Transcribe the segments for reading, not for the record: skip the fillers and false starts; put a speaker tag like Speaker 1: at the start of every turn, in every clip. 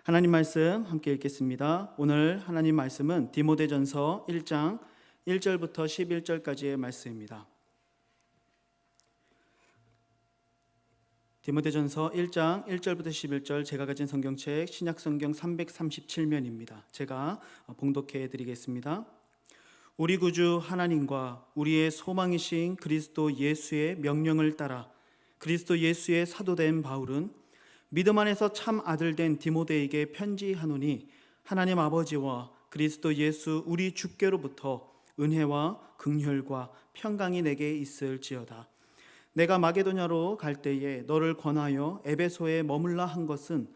Speaker 1: 하나님 말씀 함께 읽겠습니다. 오늘 하나님 말씀은 디모데전서 1장 1절부터 11절까지의 말씀입니다. 디모데전서 1장 1절부터 11절, 제가 가진 성경책 신약성경 337면입니다. 제가 봉독해 드리겠습니다. 우리 구주 하나님과 우리의 소망이신 그리스도 예수의 명령을 따라 그리스도 예수의 사도된 바울은 믿음 안에서 참 아들 된 디모데에게 편지하노니, 하나님 아버지와 그리스도 예수 우리 주께로부터 은혜와 긍휼과 평강이 내게 있을지어다. 내가 마게도냐로 갈 때에 너를 권하여 에베소에 머물라 한 것은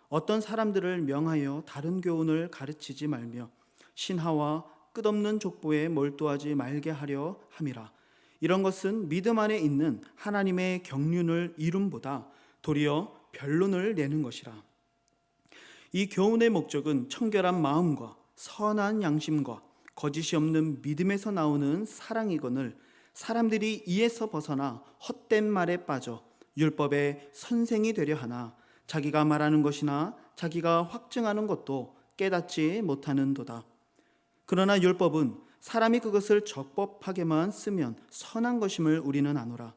Speaker 1: 어떤 사람들을 명하여 다른 교훈을 가르치지 말며 신하와 끝없는 족보에 몰두하지 말게 하려 함이라. 이런 것은 믿음 안에 있는 하나님의 경륜을 이룸보다 도리어 변론을 내는 것이라. 이 교훈의 목적은 청결한 마음과 선한 양심과 거짓이 없는 믿음에서 나오는 사랑이거늘, 사람들이 이에서 벗어나 헛된 말에 빠져 율법의 선생이 되려 하나 자기가 말하는 것이나 자기가 확증하는 것도 깨닫지 못하는도다. 그러나 율법은 사람이 그것을 적법하게만 쓰면 선한 것임을 우리는 아노라.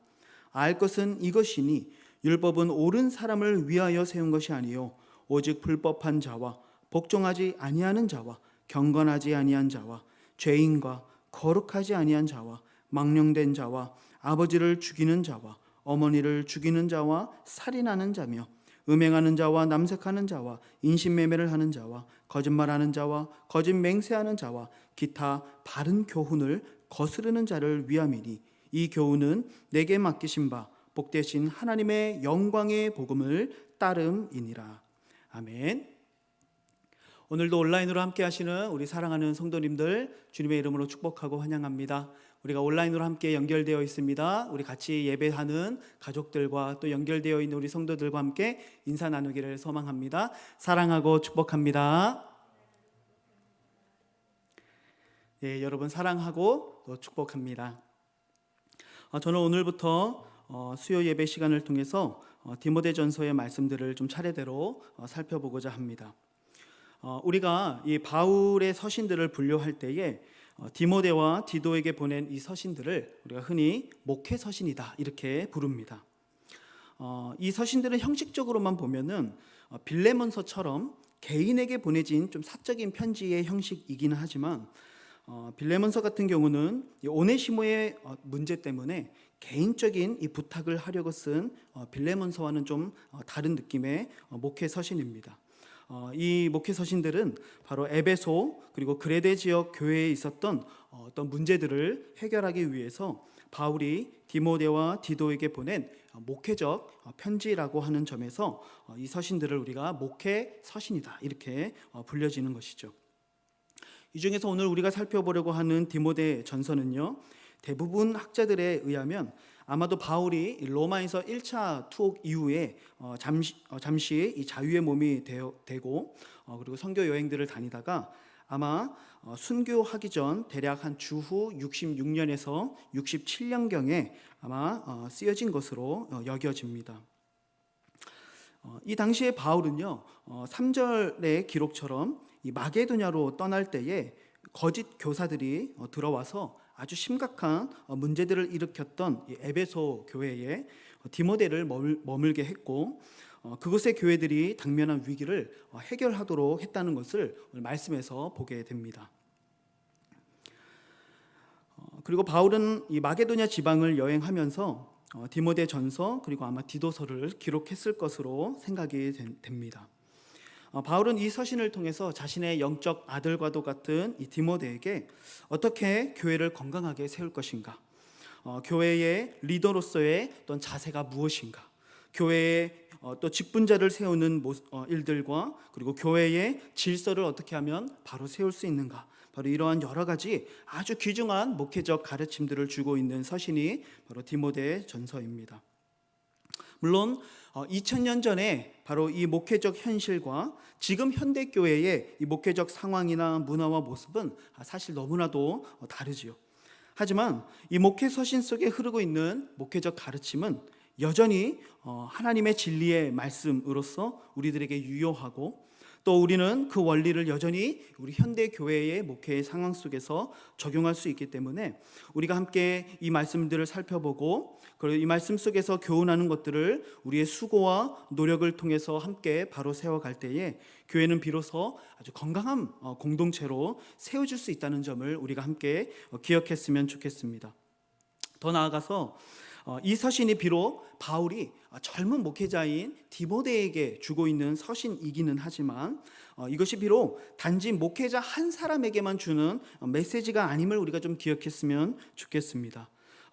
Speaker 1: 알 것은 이것이니 율법은 옳은 사람을 위하여 세운 것이 아니요 오직 불법한 자와 복종하지 아니하는 자와 경건하지 아니한 자와 죄인과 거룩하지 아니한 자와 망령된 자와 아버지를 죽이는 자와 어머니를 죽이는 자와 살인하는 자며 음행하는 자와 남색하는 자와 인신매매를 하는 자와 거짓말하는 자와 거짓 맹세하는 자와 기타 바른 교훈을 거스르는 자를 위함이니, 이 교훈은 내게 맡기신 바 복되신 하나님의 영광의 복음을 따름이니라. 아멘. 오늘도 온라인으로 함께 하시는 우리 사랑하는 성도님들 주님의 이름으로 축복하고 환영합니다. 우리가 온라인으로 함께 연결되어 있습니다. 우리 같이 예배하는 가족들과 또 연결되어 있는 우리 성도들과 함께 인사 나누기를 소망합니다. 사랑하고 축복합니다. 예, 여러분 사랑하고 또 축복합니다. 저는 오늘부터 수요 예배 시간을 통해서 디모데전서의 말씀들을 좀 차례대로 살펴보고자 합니다. 우리가 이 바울의 서신들을 분류할 때에 디모데와 디도에게 보낸 이 서신들을 우리가 흔히 목회 서신이다 이렇게 부릅니다. 이 서신들은 형식적으로만 보면은 빌레몬서처럼 개인에게 보내진 좀 사적인 편지의 형식이기는 하지만 빌레몬서 같은 경우는 오네시모의 문제 때문에 개인적인 이 부탁을 하려고 쓴 빌레몬서와는 좀 다른 느낌의 목회 서신입니다. 이 목회 서신들은 바로 에베소 그리고 그레데 지역 교회에 있었던 어떤 문제들을 해결하기 위해서 바울이 디모데와 디도에게 보낸 목회적 편지라고 하는 점에서 이 서신들을 우리가 목회 서신이다 이렇게 불려지는 것이죠. 이 중에서 오늘 우리가 살펴보려고 하는 디모데 전서는요, 대부분 학자들에 의하면 아마도 바울이 로마에서 1차 투옥 이후에 잠시 이 자유의 몸이 되고 그리고 선교 여행들을 다니다가 아마 순교하기 전 대략 한 주후 66년에서 67년경에 아마 쓰여진 것으로 여겨집니다. 이 당시에 바울은요, 3절의 기록처럼 이 마게도냐로 떠날 때에 거짓 교사들이 들어와서 아주 심각한 문제들을 일으켰던 에베소 교회에 디모데를 머물게 했고, 그곳의 교회들이 당면한 위기를 해결하도록 했다는 것을 오늘 말씀에서 보게 됩니다. 그리고 바울은 이 마게도냐 지방을 여행하면서 디모데 전서 그리고 아마 디도서를 기록했을 것으로 생각이 됩니다. 바울은 이 서신을 통해서 자신의 영적 아들과도 같은 이 디모데에게 어떻게 교회를 건강하게 세울 것인가, 교회의 리더로서의 어떤 자세가 무엇인가, 교회의 또 직분자를 세우는 일들과 그리고 교회의 질서를 어떻게 하면 바로 세울 수 있는가, 바로 이러한 여러 가지 아주 귀중한 목회적 가르침들을 주고 있는 서신이 바로 디모데 전서입니다. 물론 2000년 전에 바로 이 목회적 현실과 지금 현대교회의 이 목회적 상황이나 문화와 모습은 사실 너무나도 다르지요. 하지만 이 목회 서신 속에 흐르고 있는 목회적 가르침은 여전히 하나님의 진리의 말씀으로서 우리들에게 유효하고, 또 우리는 그 원리를 여전히 우리 현대 교회의 목회의 상황 속에서 적용할 수 있기 때문에 우리가 함께 이 말씀들을 살펴보고, 그리고 이 말씀 속에서 교훈하는 것들을 우리의 수고와 노력을 통해서 함께 바로 세워갈 때에 교회는 비로소 아주 건강한 공동체로 세워질 수 있다는 점을 우리가 함께 기억했으면 좋겠습니다. 더 나아가서 이 서신이 비록 바울이 젊은 목회자인 디모데에게 주고 있는 서신이기는 하지만 이것이 비록 단지 목회자 한 사람에게만 주는 메시지가 아님을 우리가 좀 기억했으면 좋겠습니다.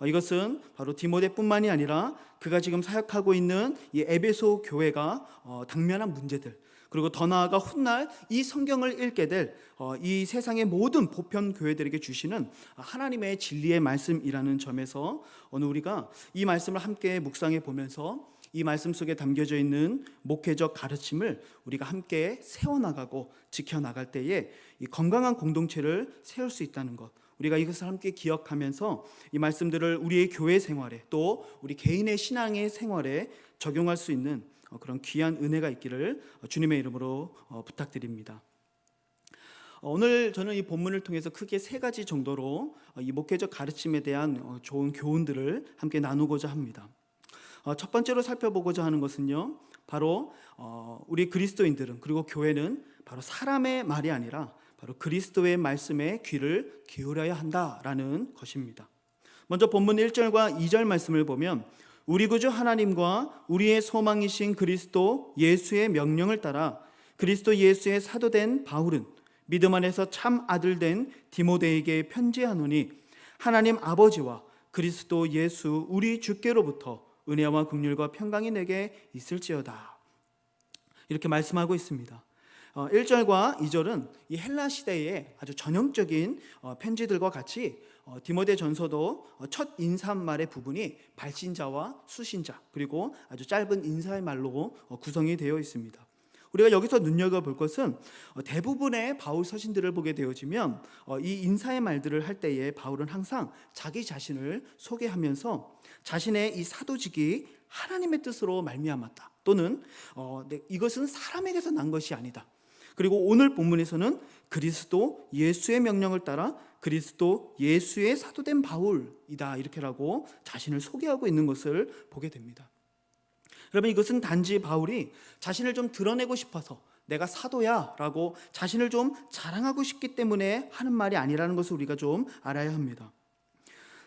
Speaker 1: 이것은 바로 디모데뿐만이 아니라 그가 지금 사역하고 있는 이 에베소 교회가 당면한 문제들, 그리고 더 나아가 훗날 이 성경을 읽게 될 이 세상의 모든 보편 교회들에게 주시는 하나님의 진리의 말씀이라는 점에서 오늘 우리가 이 말씀을 함께 묵상해 보면서 이 말씀 속에 담겨져 있는 목회적 가르침을 우리가 함께 세워나가고 지켜나갈 때에 이 건강한 공동체를 세울 수 있다는 것, 우리가 이것을 함께 기억하면서 이 말씀들을 우리의 교회 생활에, 또 우리 개인의 신앙의 생활에 적용할 수 있는 그런 귀한 은혜가 있기를 주님의 이름으로 부탁드립니다. 오늘 저는 이 본문을 통해서 크게 세 가지 정도로 이 목회적 가르침에 대한 좋은 교훈들을 함께 나누고자 합니다. 첫 번째로 살펴보고자 하는 것은요, 바로 우리 그리스도인들은, 그리고 교회는 바로 사람의 말이 아니라 바로 그리스도의 말씀에 귀를 기울여야 한다라는 것입니다. 먼저 본문 1절과 2절 말씀을 보면 우리 구주 하나님과 우리의 소망이신 그리스도 예수의 명령을 따라 그리스도 예수의 사도된 바울은 믿음 안에서 참 아들 된 디모데에게 편지하노니 하나님 아버지와 그리스도 예수 우리 주께로부터 은혜와 긍휼과 평강이 내게 있을지어다. 이렇게 말씀하고 있습니다. 1절과 2절은 이 헬라 시대의 아주 전형적인 편지들과 같이 디모데 전서도 첫 인사말의 부분이 발신자와 수신자, 그리고 아주 짧은 인사의 말로 구성이 되어 있습니다. 우리가 여기서 눈여겨볼 것은 대부분의 바울 서신들을 보게 되어지면 이 인사의 말들을 할 때에 바울은 항상 자기 자신을 소개하면서 자신의 이 사도직이 하나님의 뜻으로 말미암았다, 또는 이것은 사람에게서 난 것이 아니다, 그리고 오늘 본문에서는 그리스도 예수의 명령을 따라 그리스도 예수의 사도된 바울이다, 이렇게라고 자신을 소개하고 있는 것을 보게 됩니다. 여러분, 이것은 단지 바울이 자신을 좀 드러내고 싶어서 내가 사도야 라고 자신을 좀 자랑하고 싶기 때문에 하는 말이 아니라는 것을 우리가 좀 알아야 합니다.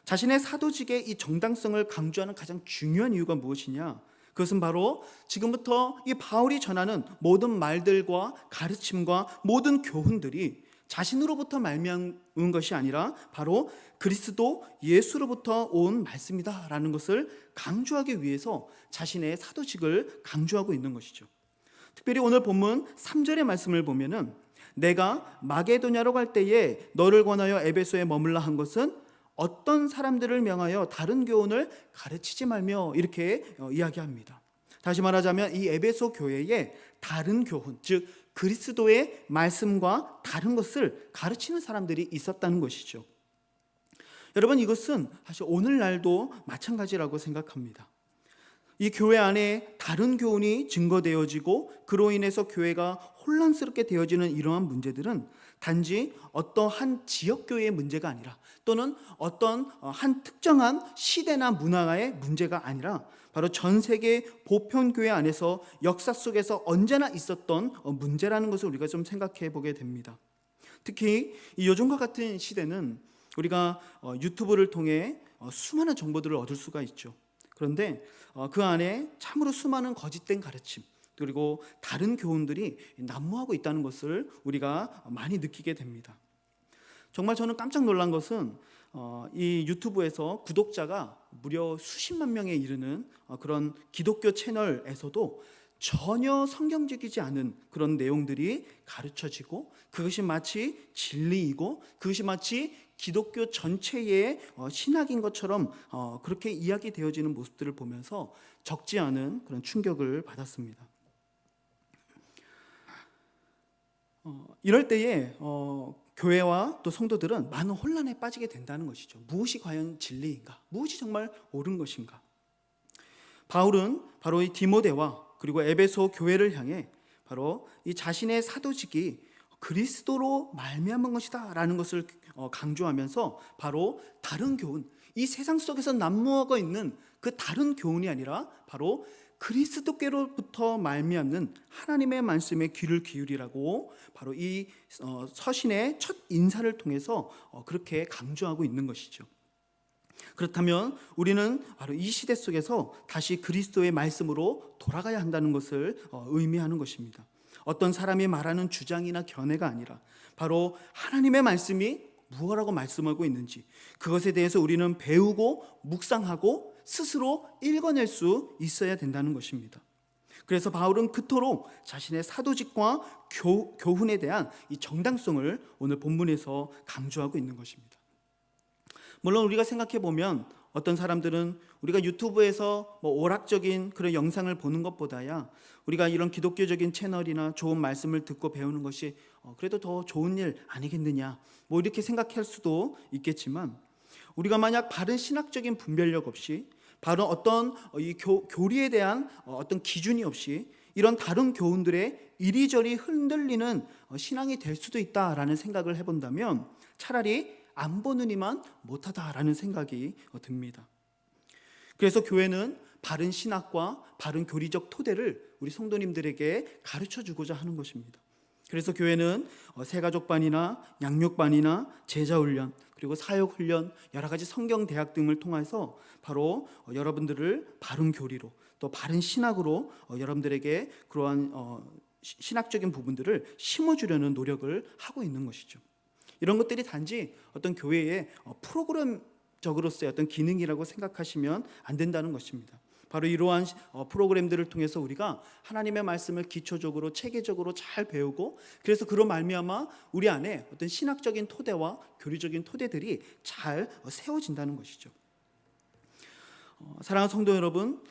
Speaker 1: 자신의 사도직의 이 정당성을 강조하는 가장 중요한 이유가 무엇이냐? 그것은 바로 지금부터 이 바울이 전하는 모든 말들과 가르침과 모든 교훈들이 자신으로부터 말미암은 것이 아니라 바로 그리스도 예수로부터 온 말씀이다라는 것을 강조하기 위해서 자신의 사도직을 강조하고 있는 것이죠. 특별히 오늘 본문 3절의 말씀을 보면은 내가 마게도냐로 갈 때에 너를 권하여 에베소에 머물라 한 것은 어떤 사람들을 명하여 다른 교훈을 가르치지 말며, 이렇게 이야기합니다. 다시 말하자면 이 에베소 교회에 다른 교훈, 즉 그리스도의 말씀과 다른 것을 가르치는 사람들이 있었다는 것이죠. 여러분, 이것은 사실 오늘날도 마찬가지라고 생각합니다. 이 교회 안에 다른 교훈이 증거되어지고 그로 인해서 교회가 혼란스럽게 되어지는 이러한 문제들은 단지 어떠한 지역교회의 문제가 아니라, 또는 어떤 한 특정한 시대나 문화의 문제가 아니라 바로 전 세계 보편교회 안에서 역사 속에서 언제나 있었던 문제라는 것을 우리가 좀 생각해 보게 됩니다. 특히 이 요즘과 같은 시대는 우리가 유튜브를 통해 수많은 정보들을 얻을 수가 있죠. 그런데 그 안에 참으로 수많은 거짓된 가르침, 그리고 다른 교훈들이 난무하고 있다는 것을 우리가 많이 느끼게 됩니다. 정말 저는 깜짝 놀란 것은 이 유튜브에서 구독자가 무려 수십만 명에 이르는 그런 기독교 채널에서도 전혀 성경적이지 않은 그런 내용들이 가르쳐지고, 그것이 마치 진리이고 그것이 마치 기독교 전체의 신학인 것처럼 그렇게 이야기되어지는 모습들을 보면서 적지 않은 그런 충격을 받았습니다. 이럴 때에 교회와 또 성도들은 많은 혼란에 빠지게 된다는 것이죠. 무엇이 과연 진리인가? 무엇이 정말 옳은 것인가? 바울은 바로 이 디모데와 그리고 에베소 교회를 향해 바로 이 자신의 사도직이 그리스도로 말미암은 것이다라는 것을 강조하면서 바로 다른 교훈, 이 세상 속에서 난무하고 있는 그 다른 교훈이 아니라 바로 그리스도께로부터 말미암는 하나님의 말씀에 귀를 기울이라고 바로 이 서신의 첫 인사를 통해서 그렇게 강조하고 있는 것이죠. 그렇다면 우리는 바로 이 시대 속에서 다시 그리스도의 말씀으로 돌아가야 한다는 것을 의미하는 것입니다. 어떤 사람이 말하는 주장이나 견해가 아니라 바로 하나님의 말씀이 무엇라고 말씀하고 있는지 그것에 대해서 우리는 배우고 묵상하고 스스로 읽어낼 수 있어야 된다는 것입니다. 그래서 바울은 그토록 자신의 사도직과 교훈에 대한 이 정당성을 오늘 본문에서 강조하고 있는 것입니다. 물론 우리가 생각해 보면 어떤 사람들은 우리가 유튜브에서 오락적인 그런 영상을 보는 것보다야 우리가 이런 기독교적인 채널이나 좋은 말씀을 듣고 배우는 것이 그래도 더 좋은 일 아니겠느냐 이렇게 생각할 수도 있겠지만, 우리가 만약 바른 신학적인 분별력 없이 바로 어떤 이 교리에 대한 어떤 기준이 없이 이런 다른 교훈들에 이리저리 흔들리는 신앙이 될 수도 있다라는 생각을 해본다면 차라리 안 보느니만 못하다라는 생각이 듭니다. 그래서 교회는 바른 신학과 바른 교리적 토대를 우리 성도님들에게 가르쳐주고자 하는 것입니다. 그래서 교회는 새가족반이나 양육반이나 제자훈련, 그리고 사역훈련, 여러 가지 성경대학 등을 통해서 바로 여러분들을 바른 교리로 또 바른 신학으로 여러분들에게 그러한 신학적인 부분들을 심어주려는 노력을 하고 있는 것이죠. 이런 것들이 단지 어떤 교회의 프로그램적으로서의 어떤 기능이라고 생각하시면 안 된다는 것입니다. 바로 이러한 프로그램들을 통해서 우리가 하나님의 말씀을 기초적으로 체계적으로 잘 배우고, 그래서 그런 말미암아 우리 안에 어떤 신학적인 토대와 교리적인 토대들이 잘 세워진다는 것이죠. 사랑하는 성도 여러분,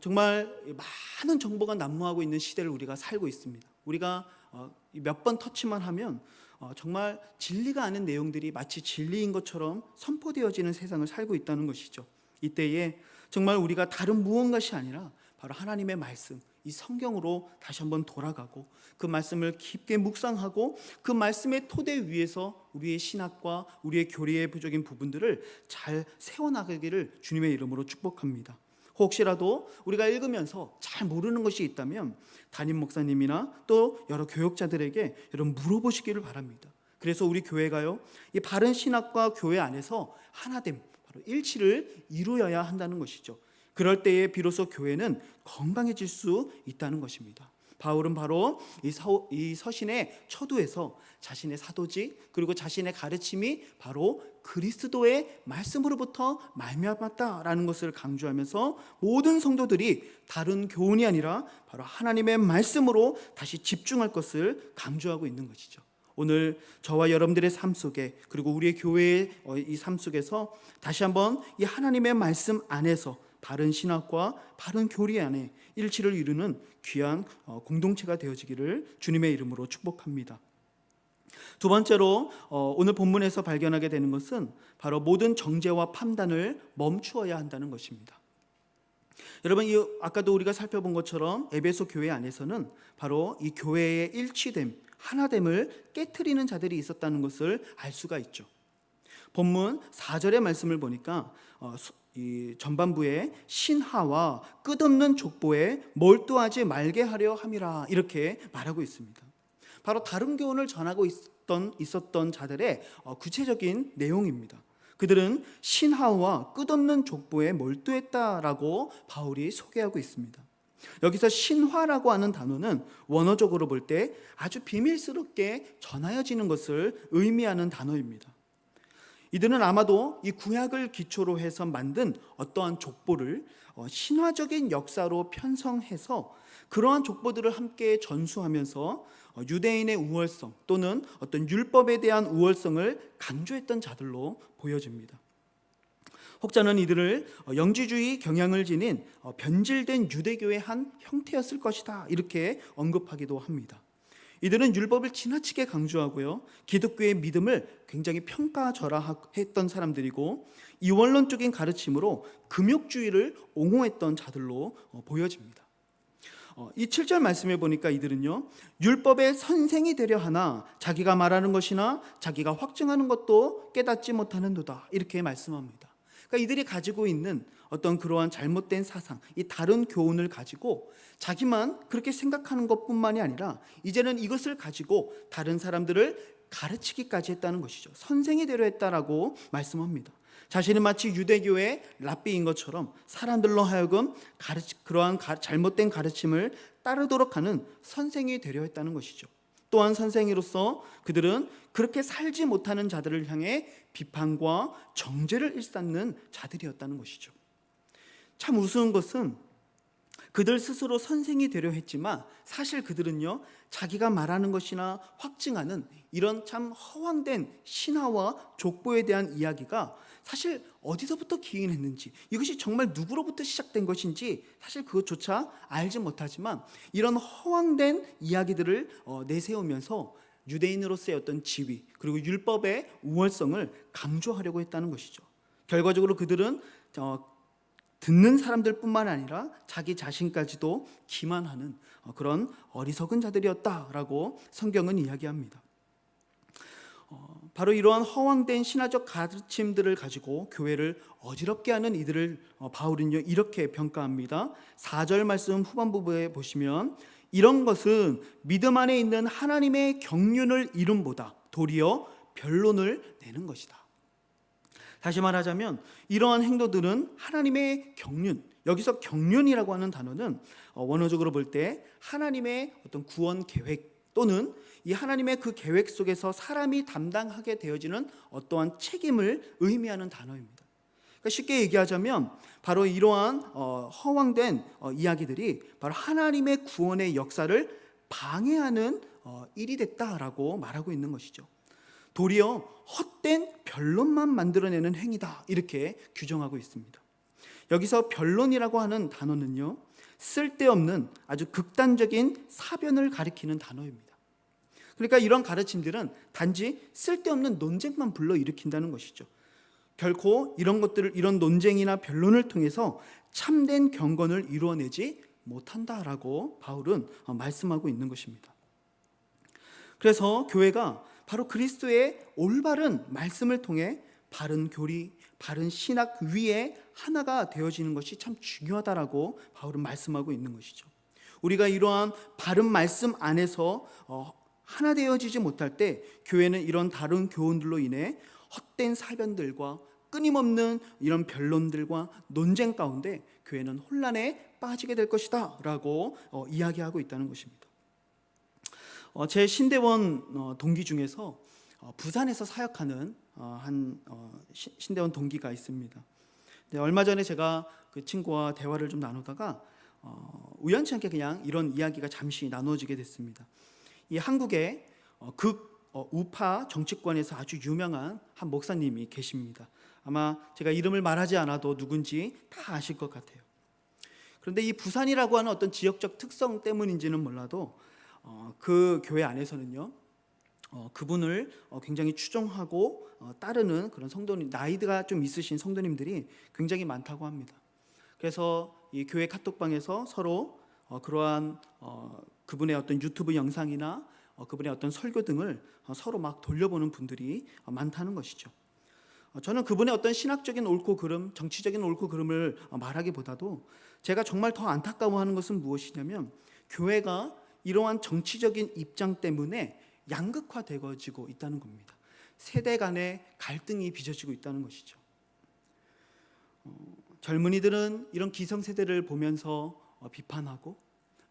Speaker 1: 정말 많은 정보가 난무하고 있는 시대를 우리가 살고 있습니다. 우리가 몇 번 터치만 하면 정말 진리가 아닌 내용들이 마치 진리인 것처럼 선포되어지는 세상을 살고 있다는 것이죠. 이때에 정말 우리가 다른 무언가시 아니라 바로 하나님의 말씀, 이 성경으로 다시 한번 돌아가고 그 말씀을 깊게 묵상하고 그 말씀의 토대 위에서 우리의 신학과 우리의 교리의 부족인 부분들을 잘 세워나가기를 주님의 이름으로 축복합니다. 혹시라도 우리가 읽으면서 잘 모르는 것이 있다면 담임 목사님이나 또 여러 교역자들에게 여러분 물어보시기를 바랍니다. 그래서 우리 교회가요, 이 바른 신학과 교회 안에서 하나됨, 바로 일치를 이루어야 한다는 것이죠. 그럴 때에 비로소 교회는 건강해질 수 있다는 것입니다. 바울은 바로 이 서신의 초두에서 자신의 사도직 그리고 자신의 가르침이 바로 그리스도의 말씀으로부터 말미암았다라는 것을 강조하면서 모든 성도들이 다른 교훈이 아니라 바로 하나님의 말씀으로 다시 집중할 것을 강조하고 있는 것이죠. 오늘 저와 여러분들의 삶 속에 그리고 우리의 교회의 이 삶 속에서 다시 한번 이 하나님의 말씀 안에서 바른 신학과 바른 교리 안에 일치를 이루는 귀한 공동체가 되어지기를 주님의 이름으로 축복합니다. 두 번째로 오늘 본문에서 발견하게 되는 것은 바로 모든 정죄와 판단을 멈추어야 한다는 것입니다. 여러분, 아까도 우리가 살펴본 것처럼 에베소 교회 안에서는 바로 이 교회의 일치됨, 하나됨을 깨트리는 자들이 있었다는 것을 알 수가 있죠. 본문 4절의 말씀을 보니까 이 전반부에 신하와 끝없는 족보에 몰두하지 말게 하려 함이라 이렇게 말하고 있습니다. 바로 다른 교훈을 전하고 있었던 자들의 구체적인 내용입니다. 그들은 신하와 끝없는 족보에 몰두했다라고 바울이 소개하고 있습니다. 여기서 신화라고 하는 단어는 원어적으로 볼 때 아주 비밀스럽게 전하여지는 것을 의미하는 단어입니다. 이들은 아마도 이 구약을 기초로 해서 만든 어떠한 족보를 신화적인 역사로 편성해서 그러한 족보들을 함께 전수하면서 유대인의 우월성 또는 어떤 율법에 대한 우월성을 강조했던 자들로 보여집니다. 혹자는 이들을 영지주의 경향을 지닌 변질된 유대교의 한 형태였을 것이다 이렇게 언급하기도 합니다. 이들은 율법을 지나치게 강조하고요, 기독교의 믿음을 굉장히 평가절하했던 사람들이고 이원론적인 가르침으로 금욕주의를 옹호했던 자들로 보여집니다. 이 7절 말씀에 보니까 이들은요, 율법의 선생이 되려 하나 자기가 말하는 것이나 자기가 확증하는 것도 깨닫지 못하는도다, 이렇게 말씀합니다. 그러니까 이들이 가지고 있는 어떤 그러한 잘못된 사상, 이 다른 교훈을 가지고 자기만 그렇게 생각하는 것뿐만이 아니라 이제는 이것을 가지고 다른 사람들을 가르치기까지 했다는 것이죠. 선생이 되려 했다라고 말씀합니다. 자신은 마치 유대교의 랍비인 것처럼 사람들로 하여금 그러한 잘못된 가르침을 따르도록 하는 선생이 되려 했다는 것이죠. 또한 선생으로서 그들은 그렇게 살지 못하는 자들을 향해 비판과 정죄를 일삼는 자들이었다는 것이죠. 참 우스운 것은 그들 스스로 선생이 되려 했지만 사실 그들은요, 자기가 말하는 것이나 확증하는 이런 참 허황된 신화와 족보에 대한 이야기가 사실 어디서부터 기인했는지, 이것이 정말 누구로부터 시작된 것인지 사실 그것조차 알지 못하지만 이런 허황된 이야기들을 내세우면서 유대인으로서의 어떤 지위, 그리고 율법의 우월성을 강조하려고 했다는 것이죠. 결과적으로 그들은 듣는 사람들뿐만 아니라 자기 자신까지도 기만하는 그런 어리석은 자들이었다라고 성경은 이야기합니다. 바로 이러한 허황된 신화적 가르침들을 가지고 교회를 어지럽게 하는 이들을 바울은요, 이렇게 평가합니다. 4절 말씀 후반부에 보시면 이런 것은 믿음 안에 있는 하나님의 경륜을 이름보다 도리어 변론을 내는 것이다. 다시 말하자면 이러한 행동들은 하나님의 경륜, 여기서 경륜이라고 하는 단어는 원어적으로 볼 때 하나님의 어떤 구원 계획 또는 이 하나님의 그 계획 속에서 사람이 담당하게 되어지는 어떠한 책임을 의미하는 단어입니다. 그러니까 쉽게 얘기하자면 바로 이러한 허황된 이야기들이 바로 하나님의 구원의 역사를 방해하는 일이 됐다라고 말하고 있는 것이죠. 도리어 헛된 변론만 만들어내는 행위다, 이렇게 규정하고 있습니다. 여기서 변론이라고 하는 단어는요, 쓸데없는 아주 극단적인 사변을 가리키는 단어입니다. 그러니까 이런 가르침들은 단지 쓸데없는 논쟁만 불러일으킨다는 것이죠. 결코 이런 논쟁이나 변론을 통해서 참된 경건을 이루어내지 못한다라고 바울은 말씀하고 있는 것입니다. 그래서 교회가 바로 그리스도의 올바른 말씀을 통해 바른 교리, 바른 신학 위에 하나가 되어지는 것이 참 중요하다라고 바울은 말씀하고 있는 것이죠. 우리가 이러한 바른 말씀 안에서 하나 되어지지 못할 때 교회는 이런 다른 교훈들로 인해 헛된 사변들과 끊임없는 이런 변론들과 논쟁 가운데 교회는 혼란에 빠지게 될 것이다 라고 이야기하고 있다는 것입니다. 제 신대원 동기 중에서 부산에서 사역하는 한 신대원 동기가 있습니다. 얼마 전에 제가 그 친구와 대화를 좀 나누다가 우연치 않게 그냥 이런 이야기가 잠시 나눠지게 됐습니다. 이 한국의 우파 정치권에서 아주 유명한 한 목사님이 계십니다. 아마 제가 이름을 말하지 않아도 누군지 다 아실 것 같아요. 그런데 이 부산이라고 하는 어떤 지역적 특성 때문인지는 몰라도 그 교회 안에서는요, 그분을 굉장히 추종하고 따르는 그런 성도님, 나이가 좀 있으신 성도님들이 굉장히 많다고 합니다. 그래서 이 교회 카톡방에서 서로 그러한 그분의 어떤 유튜브 영상이나 그분의 어떤 설교 등을 서로 막 돌려보는 분들이 많다는 것이죠. 저는 그분의 어떤 신학적인 옳고 그름, 정치적인 옳고 그름을 말하기보다도 제가 정말 더 안타까워하는 것은 무엇이냐면 교회가 이러한 정치적인 입장 때문에 양극화되어지고 있다는 겁니다. 세대 간의 갈등이 빚어지고 있다는 것이죠. 젊은이들은 이런 기성세대를 보면서 비판하고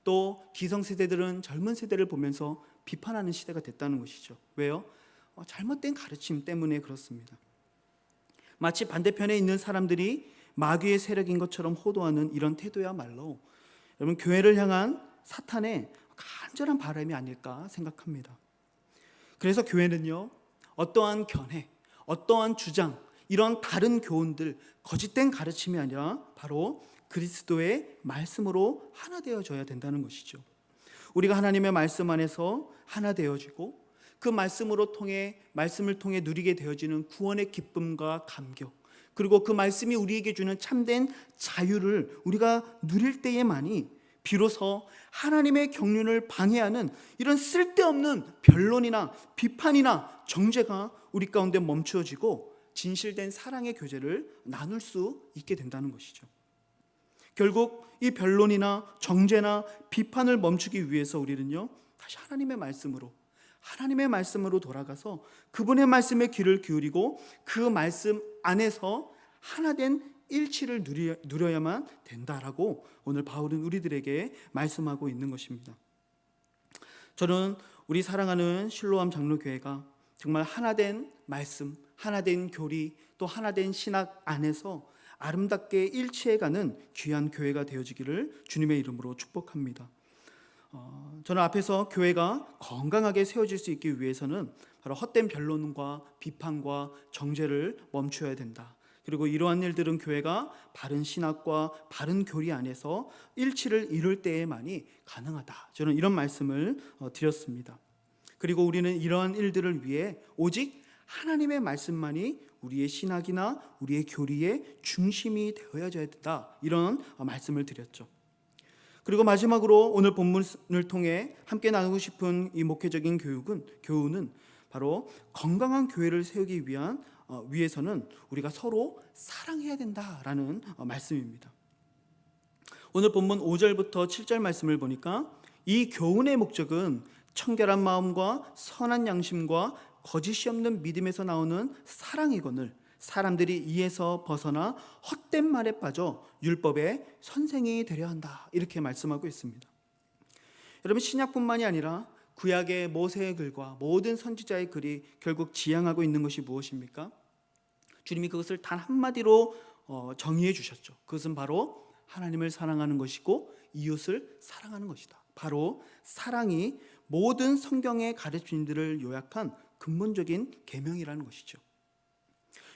Speaker 1: 또 기성세대들은 젊은 세대를 보면서 비판하는 시대가 됐다는 것이죠. 왜요? 잘못된 가르침 때문에 그렇습니다. 마치 반대편에 있는 사람들이 마귀의 세력인 것처럼 호도하는 이런 태도야말로 여러분 교회를 향한 사탄의 간절한 바람이 아닐까 생각합니다. 그래서 교회는요, 어떠한 견해, 어떠한 주장, 이런 다른 교훈들, 거짓된 가르침이 아니라 바로 그리스도의 말씀으로 하나 되어져야 된다는 것이죠. 우리가 하나님의 말씀 안에서 하나 되어지고 그 말씀을 통해 누리게 되어지는 구원의 기쁨과 감격, 그리고 그 말씀이 우리에게 주는 참된 자유를 우리가 누릴 때에만이 비로소 하나님의 경륜을 방해하는 이런 쓸데없는 변론이나 비판이나 정죄가 우리 가운데 멈추어지고 진실된 사랑의 교제를 나눌 수 있게 된다는 것이죠. 결국 이 변론이나 정죄나 비판을 멈추기 위해서 우리는요, 다시 하나님의 말씀으로 돌아가서 그분의 말씀에 귀를 기울이고 그 말씀 안에서 하나된 일치를 누려야만 된다라고 오늘 바울은 우리들에게 말씀하고 있는 것입니다. 저는 우리 사랑하는 실로암 장로교회가 정말 하나된 말씀, 하나된 교리, 또 하나된 신학 안에서 아름답게 일치해가는 귀한 교회가 되어지기를 주님의 이름으로 축복합니다. 저는 앞에서 교회가 건강하게 세워질 수 있기 위해서는 바로 헛된 변론과 비판과 정죄를 멈춰야 된다. 그리고 이러한 일들은 교회가 바른 신학과 바른 교리 안에서 일치를 이룰 때에만이 가능하다. 저는 이런 말씀을 드렸습니다. 그리고 우리는 이러한 일들을 위해 오직 하나님의 말씀만이 우리의 신학이나 우리의 교리의 중심이 되어야 된다. 이런 말씀을 드렸죠. 그리고 마지막으로 오늘 본문을 통해 함께 나누고 싶은 이 목회적인 교훈은 바로 건강한 교회를 세우기 위해서는 우리가 서로 사랑해야 된다라는 말씀입니다. 오늘 본문 5절부터 7절 말씀을 보니까 이 교훈의 목적은 청결한 마음과 선한 양심과 거짓이 없는 믿음에서 나오는 사랑이거늘 사람들이 이에서 벗어나 헛된 말에 빠져 율법의 선생이 되려 한다. 이렇게 말씀하고 있습니다. 여러분, 신약뿐만이 아니라 구약의 모세의 글과 모든 선지자의 글이 결국 지향하고 있는 것이 무엇입니까? 주님이 그것을 단 한마디로 정의해 주셨죠. 그것은 바로 하나님을 사랑하는 것이고 이웃을 사랑하는 것이다. 바로 사랑이 모든 성경의 가르침들을 요약한 근본적인 계명이라는 것이죠.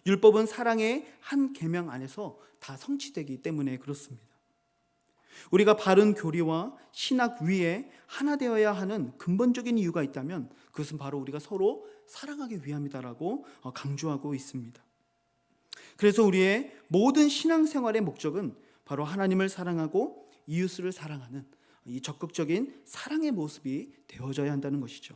Speaker 1: 율법은 사랑의 한 계명 안에서 다 성취되기 때문에 그렇습니다. 우리가 바른 교리와 신학 위에 하나 되어야 하는 근본적인 이유가 있다면 그것은 바로 우리가 서로 사랑하기 위함이다라고 강조하고 있습니다. 그래서 우리의 모든 신앙생활의 목적은 바로 하나님을 사랑하고 이웃을 사랑하는 이 적극적인 사랑의 모습이 되어져야 한다는 것이죠.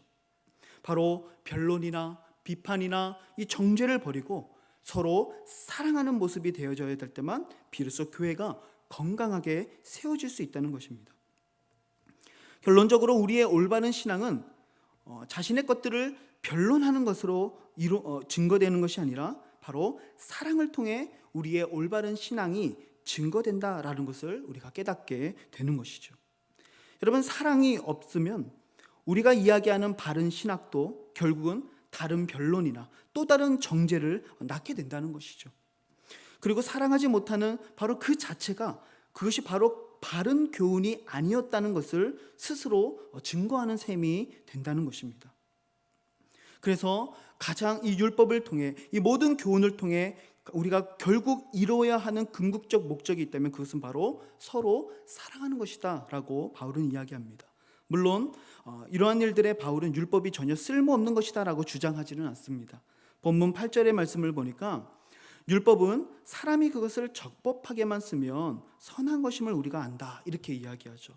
Speaker 1: 바로 변론이나 비판이나 이 정죄를 버리고 서로 사랑하는 모습이 되어져야 될 때만 비로소 교회가 건강하게 세워질 수 있다는 것입니다. 결론적으로 우리의 올바른 신앙은 자신의 것들을 변론하는 것으로 증거되는 것이 아니라 바로 사랑을 통해 우리의 올바른 신앙이 증거된다라는 것을 우리가 깨닫게 되는 것이죠. 여러분, 사랑이 없으면 우리가 이야기하는 바른 신학도 결국은 다른 변론이나 또 다른 정죄를 낳게 된다는 것이죠. 그리고 사랑하지 못하는 바로 그 자체가 그것이 바로 바른 교훈이 아니었다는 것을 스스로 증거하는 셈이 된다는 것입니다. 그래서 가장 이 율법을 통해 이 모든 교훈을 통해 우리가 결국 이루어야 하는 궁극적 목적이 있다면 그것은 바로 서로 사랑하는 것이다 라고 바울은 이야기합니다. 물론 이러한 일들에 바울은 율법이 전혀 쓸모없는 것이다 라고 주장하지는 않습니다. 본문 8절의 말씀을 보니까 율법은 사람이 그것을 적법하게만 쓰면 선한 것임을 우리가 안다 이렇게 이야기하죠.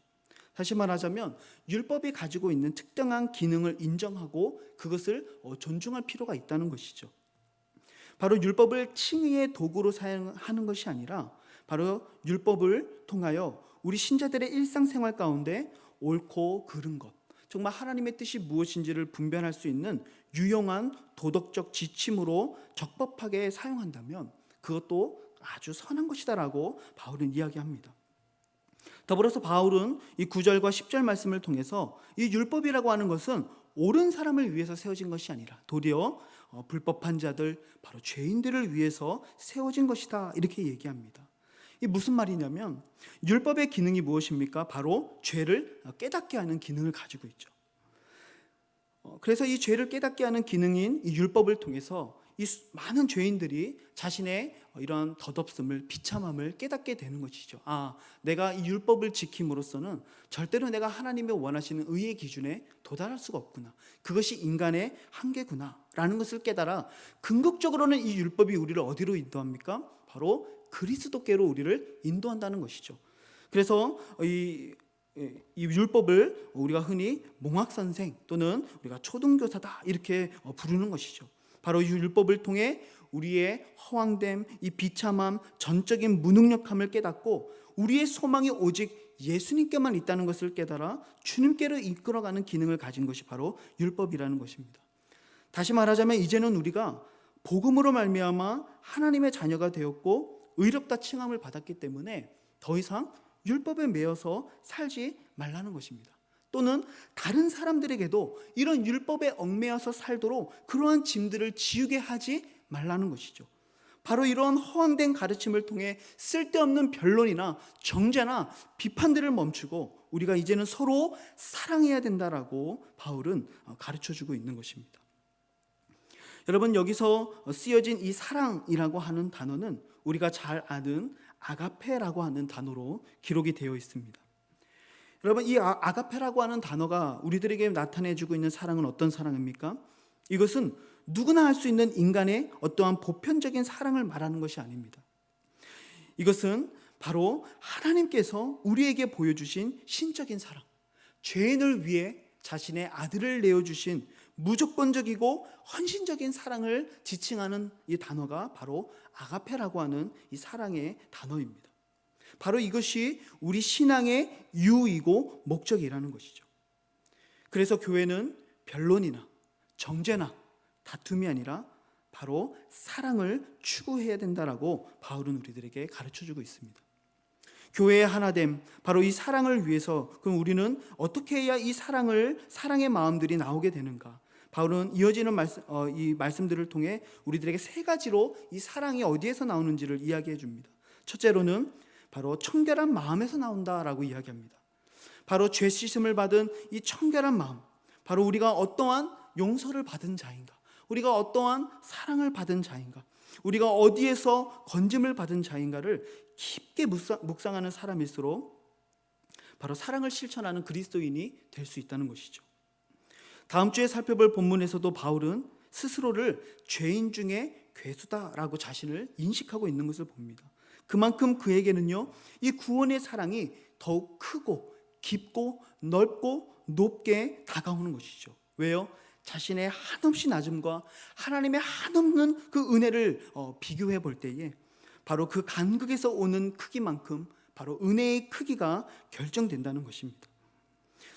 Speaker 1: 다시 말하자면 율법이 가지고 있는 특정한 기능을 인정하고 그것을 존중할 필요가 있다는 것이죠. 바로 율법을 칭의의 도구로 사용하는 것이 아니라 바로 율법을 통하여 우리 신자들의 일상생활 가운데 옳고 그른 것, 정말 하나님의 뜻이 무엇인지를 분별할 수 있는 유용한 도덕적 지침으로 적법하게 사용한다면 그것도 아주 선한 것이다라고 바울은 이야기합니다. 더불어서 바울은 이 9절과 10절 말씀을 통해서 이 율법이라고 하는 것은 옳은 사람을 위해서 세워진 것이 아니라 도리어 불법한 자들, 바로 죄인들을 위해서 세워진 것이다 이렇게 얘기합니다. 이 무슨 말이냐면 율법의 기능이 무엇입니까? 바로 죄를 깨닫게 하는 기능을 가지고 있죠. 그래서 이 죄를 깨닫게 하는 기능인 이 율법을 통해서 이 많은 죄인들이 자신의 이런 덧없음을, 비참함을 깨닫게 되는 것이죠. 내가 이 율법을 지킴으로써는 절대로 내가 하나님의 원하시는 의의 기준에 도달할 수가 없구나. 그것이 인간의 한계구나 라는 것을 깨달아 궁극적으로는 이 율법이 우리를 어디로 인도합니까? 바로 그리스도께로 우리를 인도한다는 것이죠. 그래서 이 이 율법을 우리가 흔히 몽학선생 또는 우리가 초등교사다 이렇게 부르는 것이죠. 바로 이 율법을 통해 우리의 허황됨, 이 비참함, 전적인 무능력함을 깨닫고 우리의 소망이 오직 예수님께만 있다는 것을 깨달아 주님께로 이끌어가는 기능을 가진 것이 바로 율법이라는 것입니다. 다시 말하자면 이제는 우리가 복음으로 말미암아 하나님의 자녀가 되었고 의롭다 칭함을 받았기 때문에 더 이상 율법에 매여서 살지 말라는 것입니다. 또는 다른 사람들에게도 이런 율법에 얽매여서 살도록 그러한 짐들을 지우게 하지 말라는 것이죠. 바로 이러한 허황된 가르침을 통해 쓸데없는 변론이나 정죄나 비판들을 멈추고 우리가 이제는 서로 사랑해야 된다라고 바울은 가르쳐주고 있는 것입니다. 여러분, 여기서 쓰여진 이 사랑이라고 하는 단어는 우리가 잘 아는 아가페라고 하는 단어로 기록이 되어 있습니다. 여러분, 이 아가페라고 하는 단어가 우리들에게 나타내주고 있는 사랑은 어떤 사랑입니까? 이것은 누구나 할 수 있는 인간의 어떠한 보편적인 사랑을 말하는 것이 아닙니다. 이것은 바로 하나님께서 우리에게 보여주신 신적인 사랑, 죄인을 위해 자신의 아들을 내어주신 무조건적이고 헌신적인 사랑을 지칭하는 이 단어가 바로 아가페라고 하는 이 사랑의 단어입니다. 바로 이것이 우리 신앙의 이유이고 목적이라는 것이죠. 그래서 교회는 변론이나 정죄나 다툼이 아니라 바로 사랑을 추구해야 된다라고 바울은 우리들에게 가르쳐주고 있습니다. 교회의 하나됨, 바로 이 사랑을 위해서 그럼 우리는 어떻게 해야 이 사랑의 마음들이 나오게 되는가? 바울은 이어지는 이 말씀들을 통해 우리들에게 세 가지로 이 사랑이 어디에서 나오는지를 이야기해 줍니다. 첫째로는 바로 청결한 마음에서 나온다라고 이야기합니다. 바로 죄 씻음을 받은 이 청결한 마음, 바로 우리가 어떠한 용서를 받은 자인가, 우리가 어떠한 사랑을 받은 자인가, 우리가 어디에서 건짐을 받은 자인가를 깊게 묵상하는 사람일수록 바로 사랑을 실천하는 그리스도인이 될 수 있다는 것이죠. 다음 주에 살펴볼 본문에서도 바울은 스스로를 죄인 중에 괴수다라고 자신을 인식하고 있는 것을 봅니다. 그만큼 그에게는요, 이 구원의 사랑이 더욱 크고 깊고 넓고 높게 다가오는 것이죠. 왜요? 자신의 한없이 낮음과 하나님의 한없는 그 은혜를 비교해 볼 때에 바로 그 간극에서 오는 크기만큼 바로 은혜의 크기가 결정된다는 것입니다.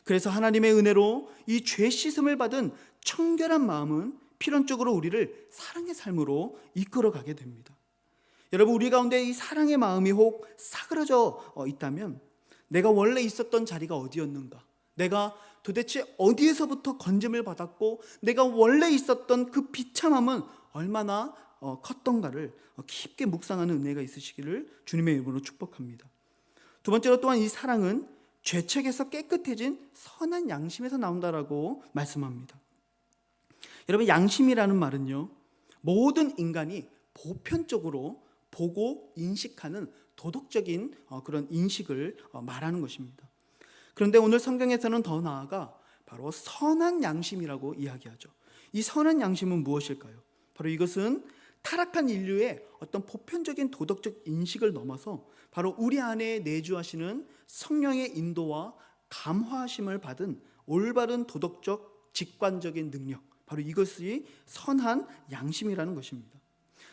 Speaker 1: 그래서 하나님의 은혜로 이 죄 씻음을 받은 청결한 마음은 필연적으로 우리를 사랑의 삶으로 이끌어가게 됩니다. 여러분, 우리 가운데 이 사랑의 마음이 혹 사그라져 있다면 내가 원래 있었던 자리가 어디였는가, 내가 도대체 어디에서부터 건짐을 받았고 내가 원래 있었던 그 비참함은 얼마나 컸던가를 깊게 묵상하는 은혜가 있으시기를 주님의 이름으로 축복합니다. 두 번째로 또한 이 사랑은 죄책에서 깨끗해진 선한 양심에서 나온다라고 말씀합니다. 여러분, 양심이라는 말은요, 모든 인간이 보편적으로 보고 인식하는 도덕적인 그런 인식을 말하는 것입니다. 그런데 오늘 성경에서는 더 나아가 바로 선한 양심이라고 이야기하죠. 이 선한 양심은 무엇일까요? 바로 이것은 타락한 인류의 어떤 보편적인 도덕적 인식을 넘어서 바로 우리 안에 내주하시는 성령의 인도와 감화하심을 받은 올바른 도덕적 직관적인 능력, 바로 이것이 선한 양심이라는 것입니다.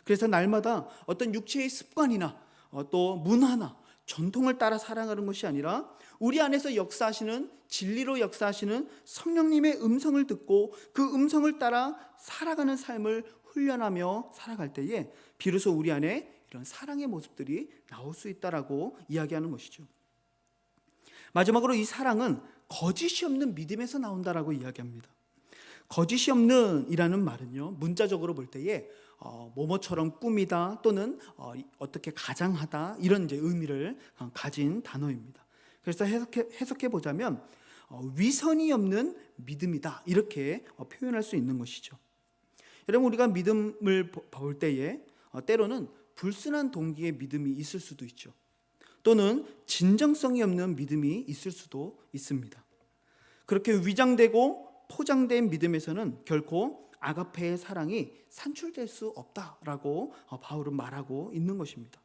Speaker 1: 그래서 날마다 어떤 육체의 습관이나 또 문화나 전통을 따라 살아가는 것이 아니라 우리 안에서 역사하시는, 진리로 역사하시는 성령님의 음성을 듣고 그 음성을 따라 살아가는 삶을 훈련하며 살아갈 때에 비로소 우리 안에 이런 사랑의 모습들이 나올 수 있다라고 이야기하는 것이죠. 마지막으로 이 사랑은 거짓이 없는 믿음에서 나온다라고 이야기합니다. 거짓이 없는 이라는 말은요, 문자적으로 볼 때에 뭐뭐처럼 꾸미다 또는 어떻게 가장하다 이런 이제 의미를 가진 단어입니다. 그래서 해석해 보자면 위선이 없는 믿음이다, 이렇게 표현할 수 있는 것이죠. 여러분, 우리가 믿음을 볼 때에 때로는 불순한 동기의 믿음이 있을 수도 있죠. 또는 진정성이 없는 믿음이 있을 수도 있습니다. 그렇게 위장되고 포장된 믿음에서는 결코 아가페의 사랑이 산출될 수 없다라고 바울은 말하고 있는 것입니다.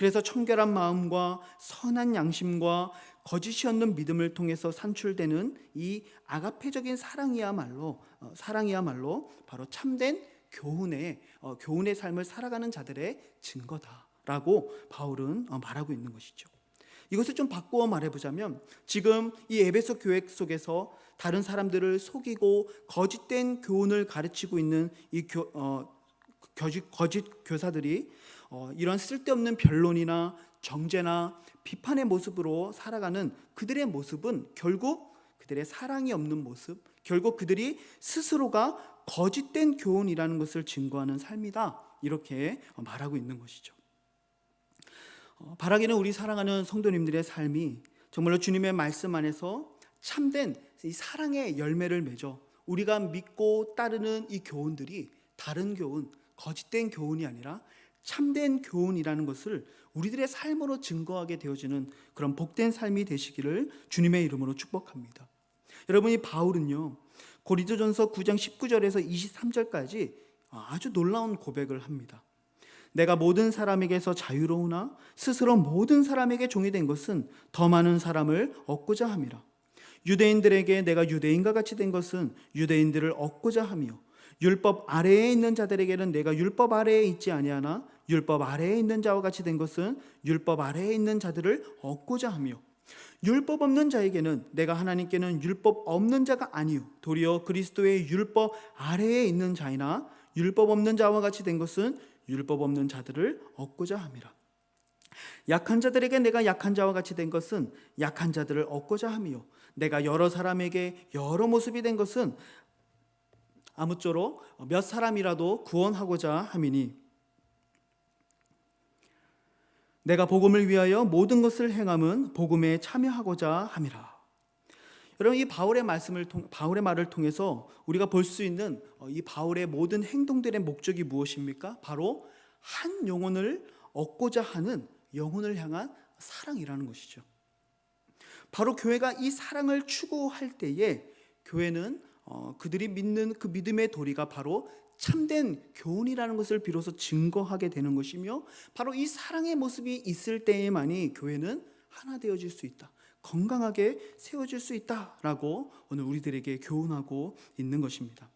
Speaker 1: 그래서 청결한 마음과 선한 양심과 거짓이 없는 믿음을 통해서 산출되는 이 아가페적인 사랑이야말로 바로 참된 교훈의 삶을 살아가는 자들의 증거다라고 바울은 말하고 있는 것이죠. 이것을 좀 바꾸어 말해보자면, 지금 이 에베소 교회 속에서 다른 사람들을 속이고 거짓된 교훈을 가르치고 있는 이 거짓 교사들이 이런 쓸데없는 변론이나 정죄나 비판의 모습으로 살아가는 그들의 모습은 결국 그들의 사랑이 없는 모습, 결국 그들이 스스로가 거짓된 교훈이라는 것을 증거하는 삶이다, 이렇게 말하고 있는 것이죠. 바라기는 우리 사랑하는 성도님들의 삶이 정말로 주님의 말씀 안에서 참된 이 사랑의 열매를 맺어 우리가 믿고 따르는 이 교훈들이 다른 교훈, 거짓된 교훈이 아니라 참된 교훈이라는 것을 우리들의 삶으로 증거하게 되어지는 그런 복된 삶이 되시기를 주님의 이름으로 축복합니다. 여러분, 이 바울은요, 고린도전서 9장 19절에서 23절까지 아주 놀라운 고백을 합니다. 내가 모든 사람에게서 자유로우나 스스로 모든 사람에게 종이 된 것은 더 많은 사람을 얻고자 함이라. 유대인들에게 내가 유대인과 같이 된 것은 유대인들을 얻고자 하며, 율법 아래에 있는 자들에게는 내가 율법 아래에 있지 아니하나 율법 아래에 있는 자와 같이 된 것은 율법 아래에 있는 자들을 얻고자 하며, 율법 없는 자에게는 내가 하나님께는 율법 없는 자가 아니요 도리어 그리스도의 율법 아래에 있는 자이나 율법 없는 자와 같이 된 것은 율법 없는 자들을 얻고자 함이라. 약한 자들에게 내가 약한 자와 같이 된 것은 약한 자들을 얻고자 하며, 내가 여러 사람에게 여러 모습이 된 것은 아무쪼록 몇 사람이라도 구원하고자 함이니, 내가 복음을 위하여 모든 것을 행함은 복음에 참여하고자 함이라. 여러분, 이 바울의 말을 통해서 우리가 볼 수 있는 이 바울의 모든 행동들의 목적이 무엇입니까? 바로 한 영혼을 얻고자 하는, 영혼을 향한 사랑이라는 것이죠. 바로 교회가 이 사랑을 추구할 때에 교회는 그들이 믿는 그 믿음의 도리가 바로 참된 교훈이라는 것을 비로소 증거하게 되는 것이며, 바로 이 사랑의 모습이 있을 때에만이 교회는 하나 되어질 수 있다, 건강하게 세워질 수 있다라고 오늘 우리들에게 교훈하고 있는 것입니다.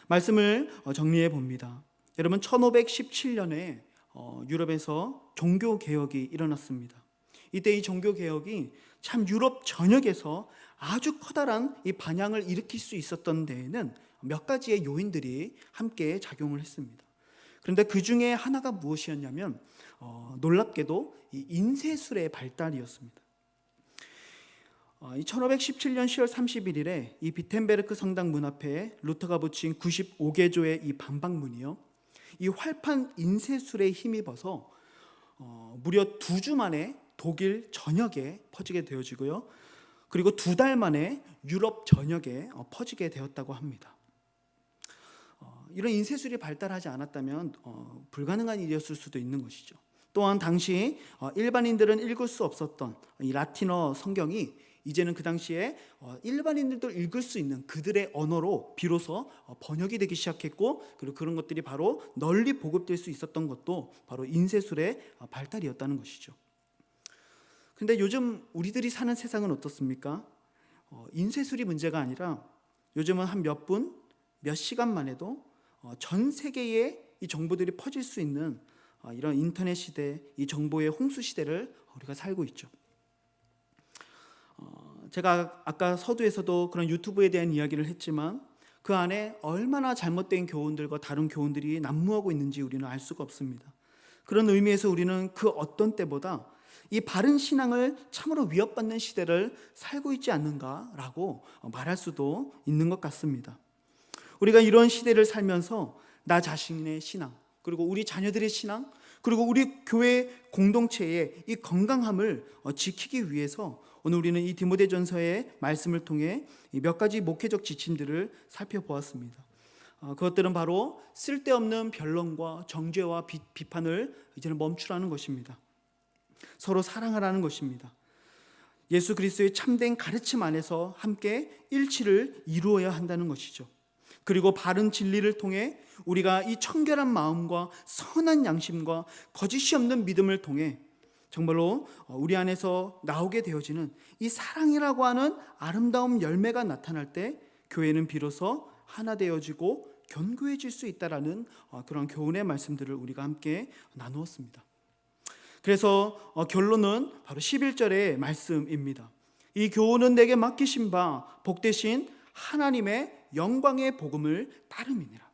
Speaker 1: 말씀을 정리해 봅니다. 여러분, 1517년에 유럽에서 종교개혁이 일어났습니다. 이때 이 종교개혁이 참 유럽 전역에서 아주 커다란 이 반향을 일으킬 수 있었던 데에는 몇 가지의 요인들이 함께 작용을 했습니다. 그런데 그 중에 하나가 무엇이었냐면 놀랍게도 이 인쇄술의 발달이었습니다. 1517년 10월 31일에 이 비텐베르크 성당 문 앞에 루터가 붙인 95개조의 이 반박문이요, 이 활판 인쇄술에 힘입어서 무려 2주 만에 독일 전역에 퍼지게 되어지고요, 그리고 2달 만에 유럽 전역에 퍼지게 되었다고 합니다. 이런 인쇄술이 발달하지 않았다면 불가능한 일이었을 수도 있는 것이죠. 또한 당시 일반인들은 읽을 수 없었던 이 라틴어 성경이 이제는 그 당시에 일반인들도 읽을 수 있는 그들의 언어로 비로소 번역이 되기 시작했고, 그리고 그런 것들이 바로 널리 보급될 수 있었던 것도 바로 인쇄술의 발달이었다는 것이죠. 그런데 요즘 우리들이 사는 세상은 어떻습니까? 인쇄술이 문제가 아니라 요즘은 한 몇 분, 몇 시간만 해도 전 세계에 이 정보들이 퍼질 수 있는 이런 인터넷 시대, 이 정보의 홍수 시대를 우리가 살고 있죠. 제가 아까 서두에서도 그런 유튜브에 대한 이야기를 했지만 그 안에 얼마나 잘못된 교훈들과 다른 교훈들이 난무하고 있는지 우리는 알 수가 없습니다. 그런 의미에서 우리는 그 어떤 때보다 이 바른 신앙을 참으로 위협받는 시대를 살고 있지 않는가라고 말할 수도 있는 것 같습니다. 우리가 이런 시대를 살면서 나 자신의 신앙, 그리고 우리 자녀들의 신앙, 그리고 우리 교회 공동체의 이 건강함을 지키기 위해서 오늘 우리는 이 디모데전서의 말씀을 통해 몇 가지 목회적 지침들을 살펴보았습니다. 그것들은 바로 쓸데없는 변론과 정죄와 비판을 이제는 멈추라는 것입니다. 서로 사랑하라는 것입니다. 예수 그리스도의 참된 가르침 안에서 함께 일치를 이루어야 한다는 것이죠. 그리고 바른 진리를 통해 우리가 이 청결한 마음과 선한 양심과 거짓이 없는 믿음을 통해 정말로 우리 안에서 나오게 되어지는 이 사랑이라고 하는 아름다운 열매가 나타날 때 교회는 비로소 하나 되어지고 견고해질 수 있다라는 그런 교훈의 말씀들을 우리가 함께 나누었습니다. 그래서 결론은 바로 11절의 말씀입니다. 이 교훈은 내게 맡기신 바 복되신 하나님의 영광의 복음을 따름이니라.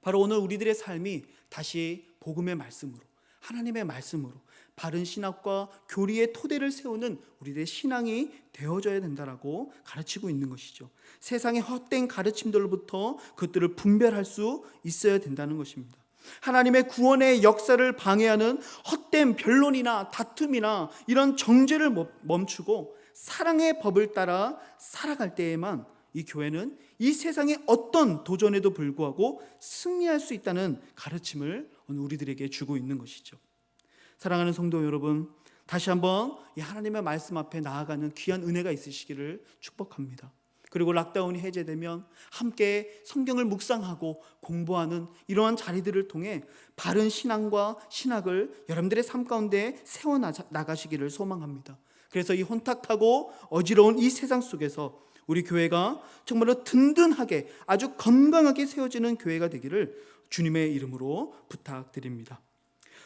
Speaker 1: 바로 오늘 우리들의 삶이 다시 복음의 말씀으로, 하나님의 말씀으로 바른 신학과 교리의 토대를 세우는 우리들의 신앙이 되어져야 된다라고 가르치고 있는 것이죠. 세상의 헛된 가르침들로부터 그것들을 분별할 수 있어야 된다는 것입니다. 하나님의 구원의 역사를 방해하는 헛된 변론이나 다툼이나 이런 정죄를 멈추고 사랑의 법을 따라 살아갈 때에만 이 교회는 이 세상의 어떤 도전에도 불구하고 승리할 수 있다는 가르침을 오늘 우리들에게 주고 있는 것이죠. 사랑하는 성도 여러분, 다시 한번 이 하나님의 말씀 앞에 나아가는 귀한 은혜가 있으시기를 축복합니다. 그리고 락다운이 해제되면 함께 성경을 묵상하고 공부하는 이러한 자리들을 통해 바른 신앙과 신학을 여러분들의 삶 가운데 세워나가시기를 소망합니다. 그래서 이 혼탁하고 어지러운 이 세상 속에서 우리 교회가 정말로 든든하게 아주 건강하게 세워지는 교회가 되기를 주님의 이름으로 부탁드립니다.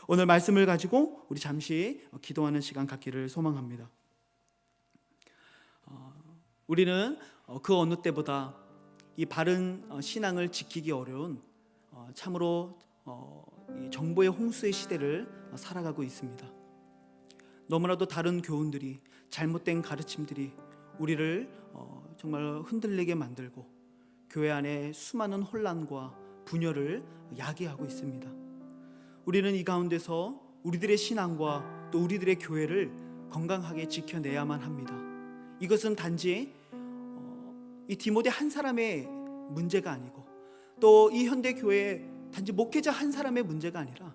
Speaker 1: 오늘 말씀을 가지고 우리 잠시 기도하는 시간 갖기를 소망합니다. 우리는 그 어느 때보다 이 바른 신앙을 지키기 어려운 참으로 이 정보의 홍수의 시대를 살아가고 있습니다. 너무나도 다른 교훈들이, 잘못된 가르침들이 우리를 정말 흔들리게 만들고 교회 안에 수많은 혼란과 분열을 야기하고 있습니다. 우리는 이 가운데서 우리들의 신앙과 또 우리들의 교회를 건강하게 지켜내야만 합니다. 이것은 단지 이 디모데 한 사람의 문제가 아니고 또 이 현대 교회의 단지 목회자 한 사람의 문제가 아니라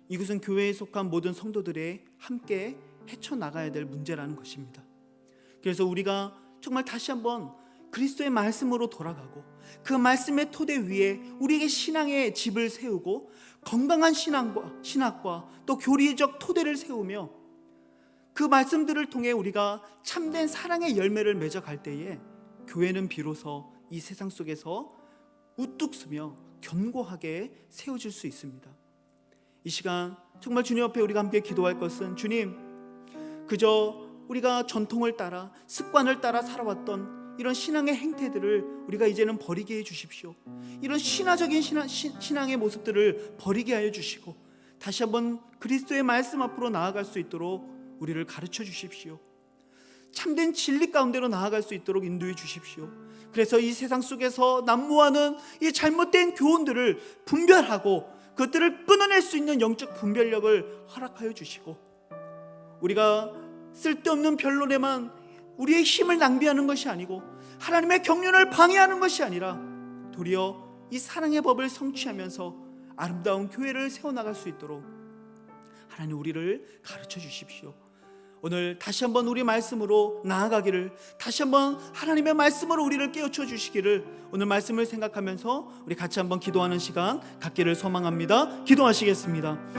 Speaker 1: 이것은 교회에 속한 모든 성도들의 함께 헤쳐나가야 될 문제라는 것입니다. 그래서 우리가 정말 다시 한번 그리스도의 말씀으로 돌아가고 그 말씀의 토대 위에 우리에게 신앙의 집을 세우고 건강한 신학과 또 교리적 토대를 세우며 그 말씀들을 통해 우리가 참된 사랑의 열매를 맺어갈 때에 교회는 비로소 이 세상 속에서 우뚝 서며 견고하게 세워질 수 있습니다. 이 시간 정말 주님 앞에 우리가 함께 기도할 것은, 주님, 그저 우리가 전통을 따라 습관을 따라 살아왔던 이런 신앙의 행태들을 우리가 이제는 버리게 해주십시오. 이런 신화적인 신앙의 모습들을 버리게 하여 주시고 다시 한번 그리스도의 말씀 앞으로 나아갈 수 있도록 우리를 가르쳐 주십시오. 참된 진리 가운데로 나아갈 수 있도록 인도해 주십시오. 그래서 이 세상 속에서 난무하는 이 잘못된 교훈들을 분별하고 그것들을 끊어낼 수 있는 영적 분별력을 허락하여 주시고, 우리가 쓸데없는 변론에만 우리의 힘을 낭비하는 것이 아니고 하나님의 경륜을 방해하는 것이 아니라 도리어 이 사랑의 법을 성취하면서 아름다운 교회를 세워나갈 수 있도록 하나님 우리를 가르쳐 주십시오. 오늘 다시 한번 우리 말씀으로 나아가기를, 다시 한번 하나님의 말씀으로 우리를 깨우쳐 주시기를 오늘 말씀을 생각하면서 우리 같이 한번 기도하는 시간 갖기를 소망합니다. 기도하시겠습니다.